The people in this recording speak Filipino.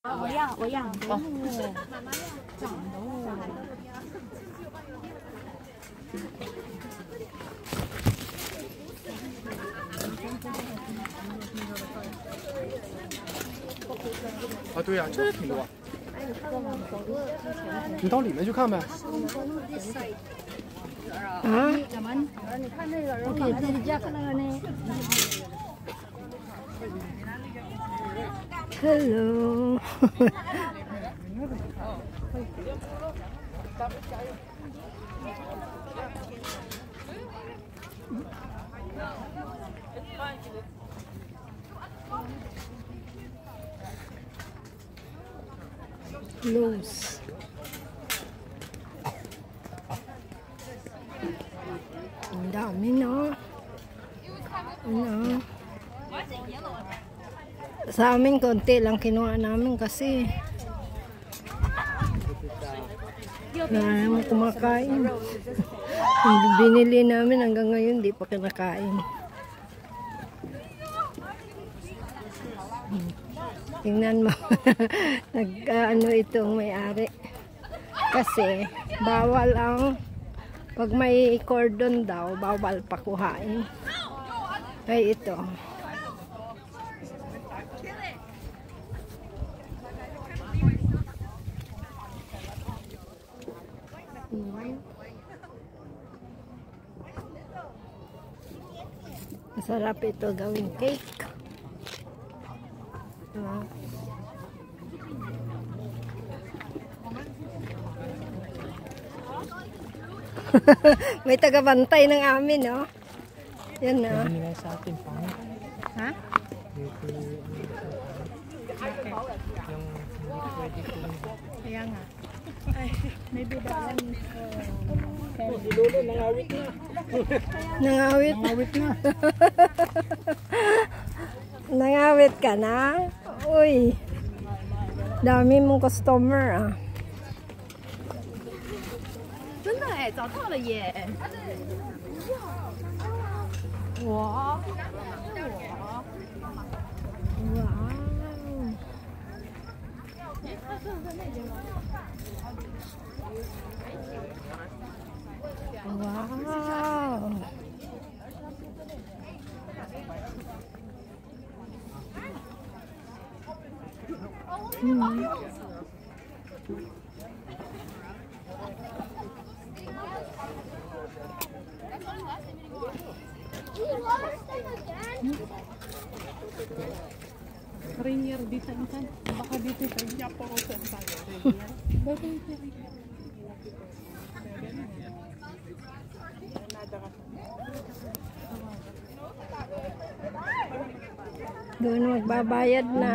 我养动物，长动物。啊，对呀，这挺多。你到里面去看呗。啊？你看那个人，我给自己家看那个呢。Hello. Loose. Ang dami no. Ano? Sa amin konti lang kinuha namin kasi wala naman kumakain. Binili namin hanggang ngayon di pa kinakain. Tingnan mo. Nag-ano itong may-ari. Kasi bawal ang pag may cordon daw, bawal pakuhain. Ay ito. Masarap ito gawing cake. May tagabantay ng amin, no? Yan na. Binigay sa atin, pang. Ha? Yung hindi pwede kung... Kaya nga. Ay, may bidahan. Si Lolo, nangawit na. Nangawit? Nangawit na. Nangawit ka na? Uy. Dami mong customer, ah. 真的哎，找到了耶！我，Wow. Wow. Rainier dito kan? Baka dito sa inyo po ko sa tayo. Doon magbabayad na.